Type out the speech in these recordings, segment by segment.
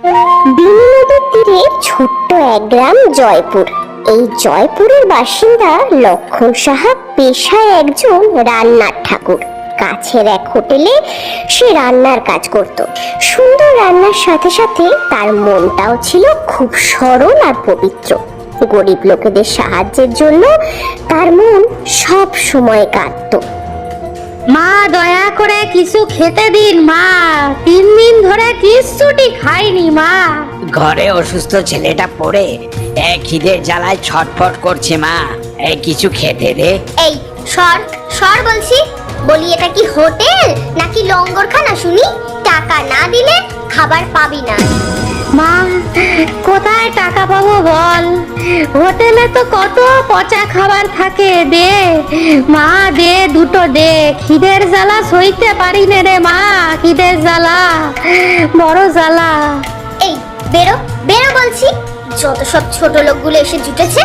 বিনি নদীর তীরে ছোট্ট এক গ্রাম জয়পুর। এই জয়পুরের বাসিন্দা লক্ষণ সাহা পেশায় একজন রান্নার ঠাকুর। কাছের এক হোটেলে সে রান্নার কাজ করত। সুন্দর রান্নার সাথে সাথে তার মনটাও ছিল খুব সরল আর পবিত্র। গরিব লোকেদের সাহায্যের জন্য তার মন সব সময় কাঁদতো। মা, দয়া করে কিছু খেতে দিন মা, 3 দিন ধরে কিচ্ছুটি খাইনি মা। ঘরে অসুস্থ ছেলেটা পড়ে খিদের জ্বালায় ছটফট করছে মা, কিছু খেতে দে। এই সর সর বলছি, বলি এটা কি হোটেল নাকি লঙ্গরখানা শুনি? টাকা না দিলে খাবার পাবি না। মা, কোথায় টাকা পাবো বল? হোটেলে তো কত পচা খাবার থাকে। দে মা, দে, দুটো দে, খিদের জ্বালা সইতে পারি না রে মা, খিদের জ্বালা বড় জ্বালা। এই বেরো বেরো বলছি, যত সব ছোট লোকগুলো এসে জুটেছে,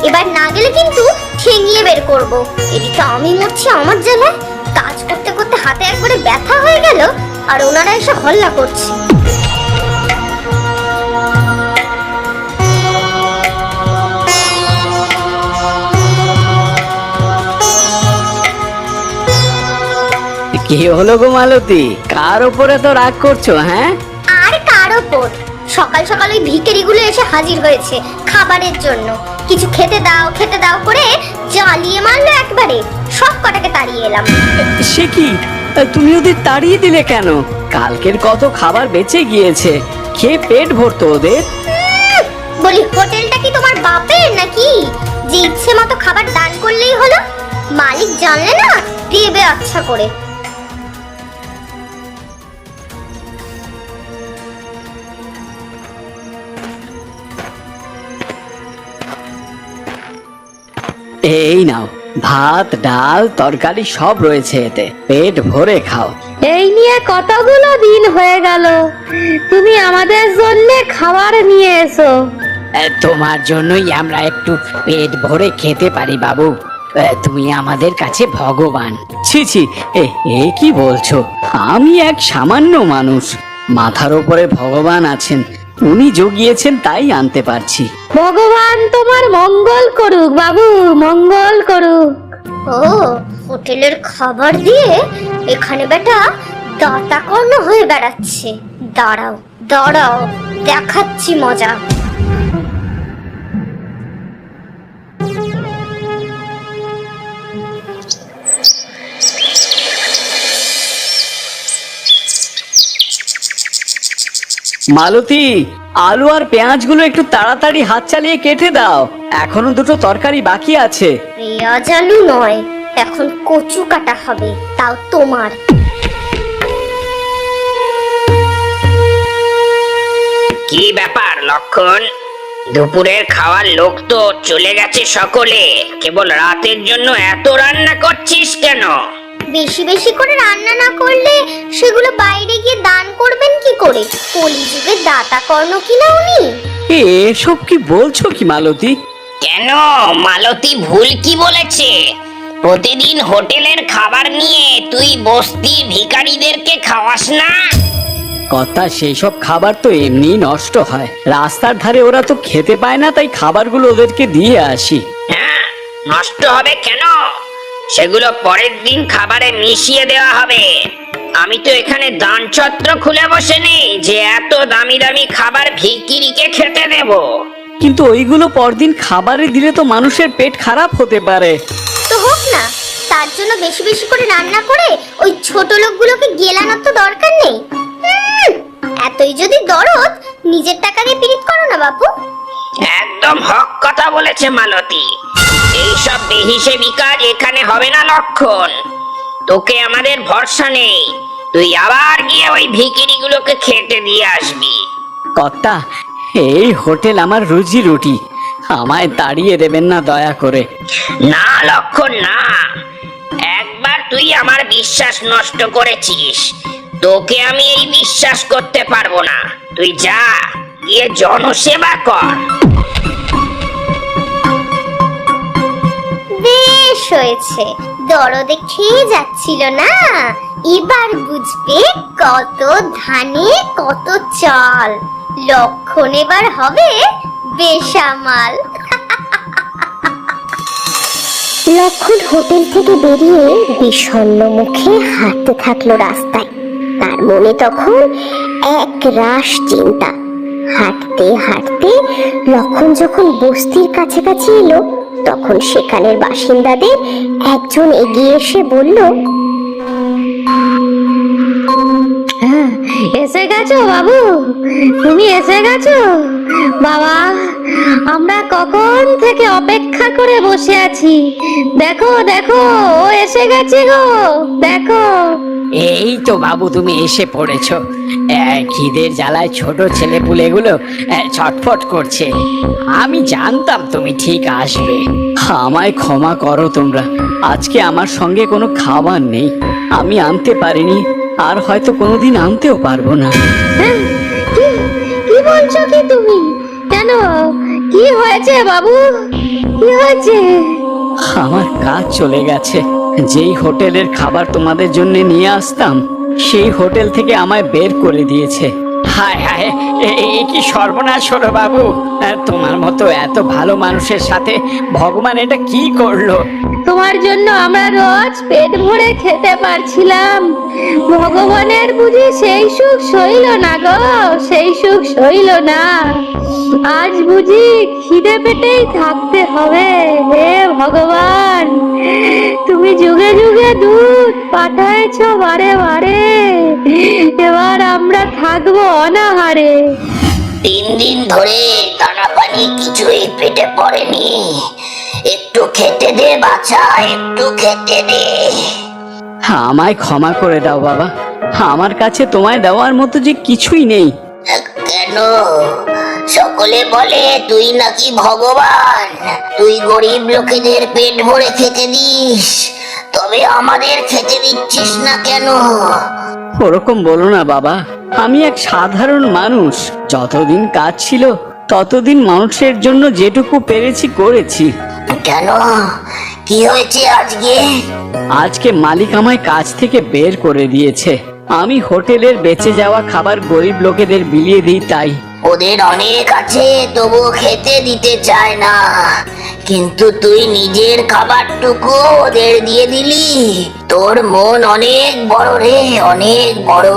এবার না গেলে কিন্তু ঠেঙিয়ে বের করব। এদিকে আমি মরছি আমার জ্বালায়, কাজ করতে করতে হাতে একবারে ব্যথা হয়ে গেল, আর ওনারা এসে হল্লা করছে। কি হলো গো মালতী, কার উপরে তো রাগ করছো? হ্যাঁ, আর কার ওপর? সকাল সকাল ওই ভিখারিগুলো এসে হাজির হয়েছে খাবারের জন্য। কিছু খেতে দাও করে জ্বালিয়ে মারলো একবারে। সব কটাকে তাড়িয়ে এলাম। সে কি, তুমি ওদের তাড়িয়ে দিলে কেন? কালকের কত খাবার বেঁচে গিয়েছে, খেয়ে পেট ভরতো ওদের। বলি, হোটেলটা কি তোমার বাপের নাকি যে ইচ্ছে মতো খাবার দান করলেই হলো? মালিক জানলে না দেবে আচ্ছা করে। এই নাও, ভাত ডাল তরকারি সব রয়েছে, এতে পেট ভরে খাও। এই নিয়ে কতগুলো দিন হয়ে গেল তুমি আমাদের জন্য খাবার নিয়ে এসো। তোমার জন্যই আমরা একটু পেট ভরে খেতে পারি বাবু। তুমি আমাদের কাছে ভগবান। ছি ছি, এ কি বলছো? আমি এক সামান্য মানুষ, মাথার উপরে ভগবান আছেন, উনি জগিয়েছেন তাই আনতে পারছি। ভগবান তোমার মঙ্গল করুক বাবু, মঙ্গল করুক। ও, হোটেলের খাবার দিয়ে এখানে বেটা দাতাকর্ণ হয়ে বেড়াচ্ছে। দাঁড়াও দাঁড়াও, দেখাচ্ছি মজা। মালতী, আলু আর পেঁয়াজগুলো একটু তাড়াতাড়ি হাত চালিয়ে কেটে দাও, এখনো দুটো তরকারি বাকি আছে। পেঁয়াজ আলু নয়, এখন কচু কাটা হবে, তাও তোমার। কি ব্যাপার লক্ষণ, দুপুরের খাওয়ার লোক তো চলে গেছে সকলে, কেবল রাতের জন্য এত রান্না করছিস কেন? বেশি বেশি করে রান্না না করলে সেগুলো বাইরে গিয়ে দান করবেন কি করে? কলিযুগের দাতা কর্ণ কিনা উনি। এসব কি বলছো কি মালতী? কেন, মালতী ভুল কি বলেছে? প্রতিদিন হোটেলের খাবার নিয়ে তুই বস্তির ভিখারিদেরকে খাওয়াস না? কথা, সেই সব খাবার তো এমনি নষ্ট হয়, রাস্তার ধারে ওরা তো খেতে পায় না, তাই খাবারগুলো ওদেরকে দিয়ে আসি। হ্যাঁ, নষ্ট হবে কেন? সেগুলো পরের দিন খাবারে মিশিয়ে দেওয়া হবে। আমি তো এখানে দান ছত্র খুলে বসে নেই যে এত দামি দামি খাবার ভিখিরিকে খেতে দেব। কিন্তু ওইগুলো পরদিন খাবারে দিলে তো মানুষের পেট খারাপ হতে পারে। তো হোক না, তার জন্য বেশি বেশি করে রান্না করে ওই ছোট লোকগুলোকে গেলানোর তো দরকার নেই। এতই যদি দরদ, নিজের টাকা দিয়ে পিরিত করো না বাপু। একদম হক কথা বলেছে মালতী, এইসব বেহিসেবি কাজ এখানে হবে না লক্ষণ। তোকে আমাদের ভরসা নেই, তুই আবার গিয়ে ওই ভিখিরিগুলোকে খেতে দিয়ে আসবি। কর্তা, এই হোটেল আমার রুজি রুটি, আমায় তাড়িয়ে দেবেন না দয়া করে। না লক্ষণ না, একবার তুই আমার বিশ্বাস নষ্ট করেছিস, তোকে আমি এই বিশ্বাস করতে পারবো না। তুই যা, গিয়ে জনসেবা কর। বেশ হয়েছে, দরদে খেয়ে যাচ্ছিল না, এবার বুঝবে কত ধানে কত চাল। লক্ষণ এবার হবে বেসামাল। লক্ষণ হোটেল থেকে বেরিয়ে বিষণ্ণ মুখে হাঁটতে থাকলো রাস্তায়। তার মনে তখন এক রাশ চিন্তা। হাঁটতে হাঁটতে লক্ষণ যখন বস্তির কাছাকাছি এলো, তখন সেখানের বাসিন্দাদের একজন এগিয়ে এসে বলল, এসে গেছো বাবু, তুমি এসে গেছো? বাবা, আমরা কখন থেকে অপেক্ষা করে বসে আছি। দেখো দেখো, ও এসে গেছে গো, দেখো। এই তো বাবু, তুমি এসে পড়েছো। খিদের জ্বালায় ছোট ছেলেপুলেগুলো ছটফট করছে। আমি জানতাম তুমি ঠিক আসবে। আমায় ক্ষমা করো তোমরা, আজকে আমার সঙ্গে কোনো খাবার নেই, আমি আনতে পারিনি, আর হয়তো কোনোদিন আনতেও পারবো না। হ্যাঁ, কি কি বলছো কি তুমি? কেন, কি হয়েছে বাবু, কি হয়েছে? আমার কাজ চলে গেছে। যেই হোটেলের খাবার তোমাদের জন্য নিয়ে আসতাম, সেই হোটেল থেকে আমায় বের করে দিয়েছে। হায় হায়, এই কি সর্বনাশ হলো বাবু! তোমার মতো এত ভালো মানুষের সাথে ভগবান এটা কি করলো? তোমার জন্য আমরা রোজ পেট ভরে খেতে পারছিলাম, ভগবানের বুঝি সেই সুখ সইল না গো, সেই সুখ সইল না। আজ বুঝি খিদে পেটেই থাকতে হবে। হে ভগবান, তুমি যুগে যুগে দুধ পাঠাইছো বারে বারে, এবার আমরা থাকবো অনাহারে। 3 দিন ধরে দানা পানি কিছুই পেটে পড়েনি। একটু খেতে দে বাছা, একটু খেতে দে। আমায় ক্ষমা করে দাও বাবা, আমার কাছে তোমায় দেওয়ার মতো যে কিছুই নেই। কেন? সকলে বলে তুই নাকি ভগবান, তুই গরিব লোকেদের পেট ভরে খেতে দিস, তবে আমাদের খেতে দিচ্ছিস না কেন? ওরকম বলো না বাবা, আমি এক সাধারণ মানুষ। যতদিন কাজ ছিল ততদিন মানুষের জন্য যেটুকু পেরেছি করেছি। কেন, কি হয়েছে আজকে? আজকে মালিক আমায় কাজ থেকে বের করে দিয়েছে। আমি হোটেলের বেঁচে যাওয়া খাবার গরিব লোকেদের বিলিয়ে দিই, তাই। ওদের অনেক আছে, তবু খেতে দিতে চায় না, কিন্তু তুই নিজের খাবারটুকু ওদের দিয়ে দিলি। তোর মন অনেক বড় রে, অনেক বড়।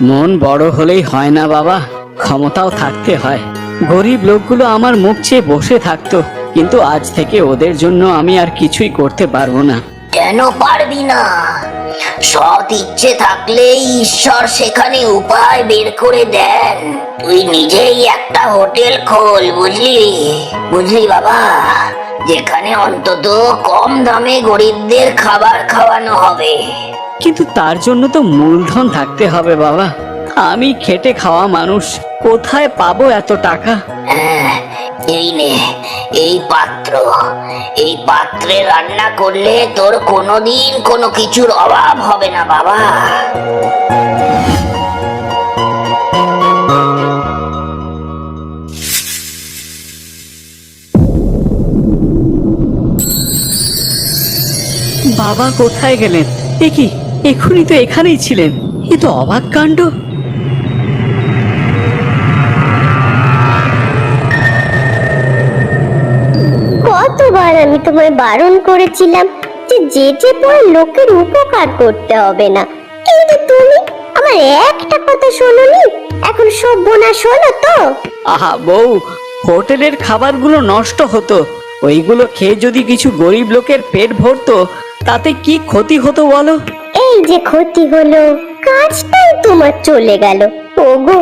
মন বড় হলেই হয় না বাবা, ক্ষমতাও থাকতে হয়। গরিব লোকগুলো আমার মুখ চেয়ে বসে থাকতো, কিন্তু আজ থেকে ওদের জন্য আমি আর কিছুই করতে পারবো না। কেন পারবি না? সৎ ইচ্ছে থাকলে ঈশ্বর সেখানে উপায় বের করে দেন। তুই নিজেই একটা হোটেল খোল, বুঝলি? বুঝলি বাবা, যেখানে অন্তত কম দামে গরিবদের খাবার খাওয়ানো হবে। কিন্তু তার জন্য তো মূলধন থাকতে হবে বাবা। আমি খেটে খাওয়া মানুষ, কোথায় পাবো এত টাকা? এই নে, এই পাত্র, এই পাত্রে রান্না করলে তোর কোনোদিন কোনো কিছুর অভাব হবে না বাবা। বাবা কোথায় গেলেন? এ কি, এখনই তো এখানেই ছিলেন। এ তো অবাক কাণ্ড। কতবার আমি তোমায় বারণ করেছিলাম যে যেচে পড়ে লোকের উপকার করতে হবে না, কিন্তু তুমি আমার একটা কথা শোনোনি। এখন সর্বনাশ হলো তো। আহা বউ, হোটেলের খাবারগুলো নষ্ট হতো, ওইগুলো খেয়ে যদি কিছু গরিব লোকের পেট ভরতো, তাতে কি ক্ষতি হতো বলো? এই যে ক্ষতি হলো, কাজটাই তোমার চলে গেল। ওগো,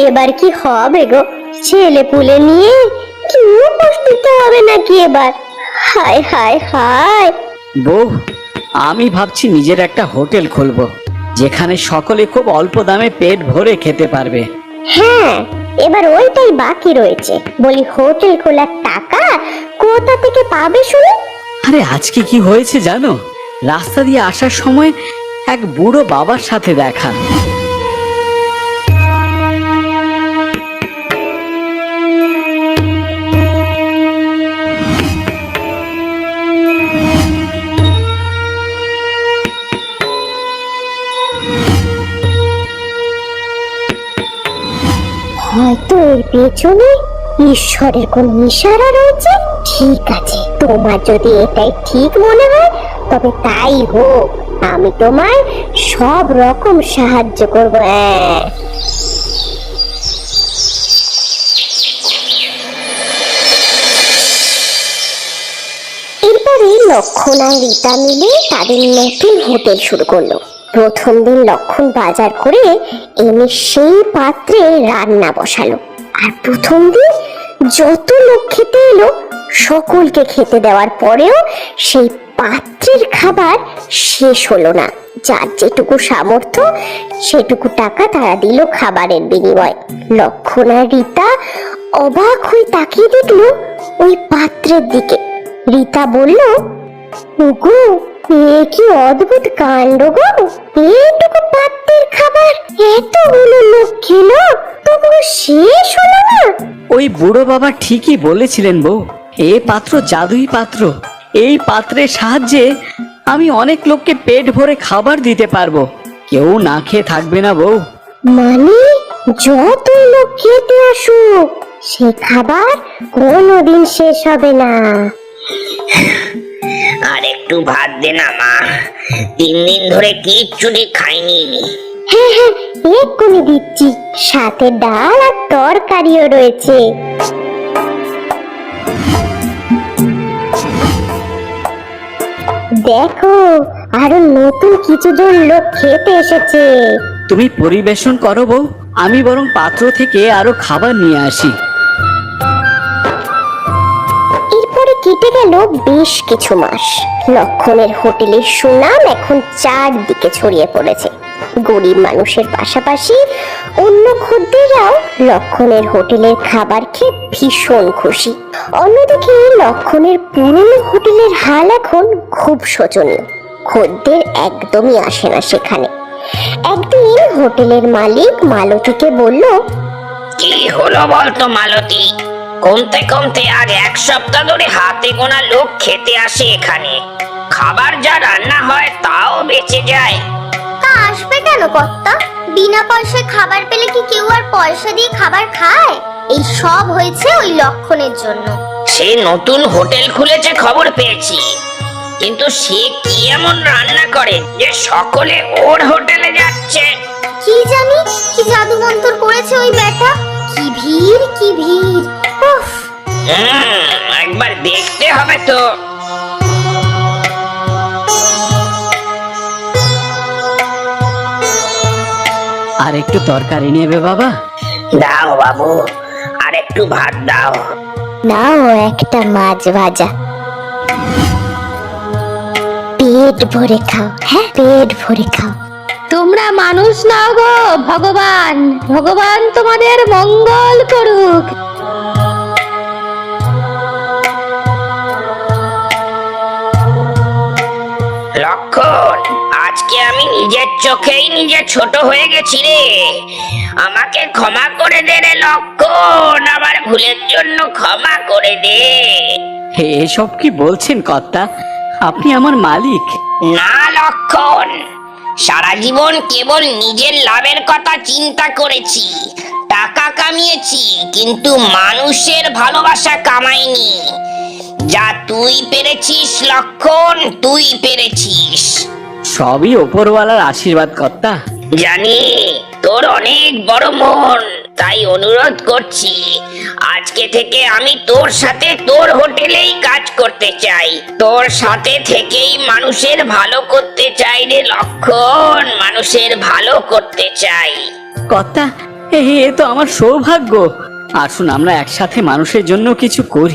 এবার কি হবে গো? ছেলে পুলে নিয়ে কি উপস্থিত হবে নাকি এবার? হায় হায় হায়। বউ, আমি ভাবছি নিজের একটা হোটেল খুলবো, যেখানে সকলে খুব অল্প দামে পেট ভরে খেতে পারবে। হ্যাঁ, এবার ওইটাই বাকি রয়েছে। বলি, হোটেল খোলার টাকা কোথা থেকে পাবে শুনি? আরে আজকে কি হয়েছে জানো? রাস্তা দিয়ে আসার সময় এক বুড়ো বাবার সাথে দেখা। হয়তো তো এর পেছনে ঈশ্বরের কোন ইশারা রয়েছে। ঠিক আছে, তোমার যদি এটাই ঠিক মনে হয় তবে তাই হোক, আমি তোমার সব রকম সাহায্য করব। এরপরে লক্ষণ আর রীতা মিলে তাদের নতুন হোটেল শুরু করলো। প্রথম দিন লক্ষণ বাজার করে এনে সেই পাত্রে রান্না বসালো। আর প্রথম দিন যত লোক খেতে এলো সকলকে খেতে দেওয়ার পরেও সেই পাত্রের খাবার শেষ হলো না। যার যেটুকু সামর্থ্য সেটুকু টাকা তারা দিল খাবারের বিনিময়ে। লক্ষণ আর রীতা অবাক হয়ে তাকিয়ে দেখলো ওই পাত্রের দিকে। রীতা বলল, ওগো, এ কি অদ্ভুত কাণ্ড গো! এইটুকু পাত্রের খাবার এতগুলো লোক খেলো তবু শেষ হলো না। ওই বুড়ো বাবা ঠিকই বলেছিলেন বউ, এ পাত্র জাদুই পাত্র। এই পাত্রের সাহায্যে আমি অনেক লোককে পেট ভরে খাবার দিতে পারবো, কেউ না খেয়ে থাকবে না বউ। মানে যতই লোক খেতে আসুক সে খাবার কোনোদিন শেষ হবে না। আর একটু ভাত দে না মা, 3 দিন ধরে কিচ্ছুটি খাইনি। হ্যাঁ হ্যাঁ, এক্ষুনি দিচ্ছি, সাথে ডাল আর তরকারিও রয়েছে। দেখো, আরো নতুন কিছু জন লোক খেতে এসেছে। তুমি পরিবেশন করো বউ, আমি বরং পাত্র থেকে আরো খাবার নিয়ে আসি। এরপরে কেটে গেল বেশ কিছু মাস। লক্ষণের হোটেলের সুনাম এখন চারদিকে ছড়িয়ে পড়েছে। গরিব মানুষের পাশাপাশি অন্য খদ্দেররাও লক্ষণের হোটেলের খাবার খেয়ে ভীষণ খুশি। অন্যদিকে লক্ষণের পুরনো হোটেলের হাল এখন খুব শোচনীয়। খদ্দের একদমই আসে না সেখানে। একদিন হোটেলের মালিক মালতীকে বলল, কি হলো বলতো মালতী? কমতে কমতে আজ 1 সপ্তাহ ধরে হাতে গোনা লোক খেতে আসে এখানে। খাবার যা রান্না হয় তাও বেঁচে যায়। তা আসবে কেন কর্তা? বিনা পয়সায় খাবার পেলে কি কেউ আর পয়সা দিয়ে খাবার খায়? এই সব হয়েছে ওই লক্ষণের জন্য। সে নতুন হোটেল খুলেছে খবর পেয়েছি, কিন্তু সে কি এমন রান্না করে যে সকলে ওর হোটেলে যাচ্ছে? কি জানি কি জাদু মন্তর করেছে ওই ব্যাটা। কি ভিড়, কি ভিড়! উফ! একবার দেখতে হবে তো। আর একটু তরকারি নেবে বাবা? দাও বাবু, আর একটু ভাত দাও। নাও একটা মাছ ভাজা। পেট ভরে খাও, হ্যাঁ পেট ভরে খাও। তোমরা মানুষ নাও গো ভগবান, ভগবান তোমাদের মঙ্গল করুক। লক্ষণ, আজকে আমি নিজের চোখেই নিজে ছোট হয়ে গেছি রে। আমাকে ক্ষমা করে দে রে লক্ষণ, আমার ভুলের জন্য ক্ষমা করে দে। এসব কি বলছেন কর্তা? আপনি আমার মালিক। না লক্ষণ, সারা জীবন কেবল নিজের লাভের কথা চিন্তা করেছি, টাকা কামিয়েছি, কিন্তু মানুষের ভালোবাসা কামাইনি। যা তুই পেরেছিস লক্ষণ, তুই পেরেছিস। সবই ওপরওয়ালার আশীর্বাদ কর্তা। জানি তোর অনেক বড় মন, তাই অনুরোধ করছি, আজকে থেকে আমি তোর সাথে তোর হোটেলেই কাজ করতে চাই। তোর সাথে থেকেই মানুষের ভালো করতে চাই রে লক্ষণ, মানুষের ভালো করতে চাই। কর্তা, এ তো আমার সৌভাগ্য। আসুন আমরা একসাথে মানুষের জন্য কিছু করি।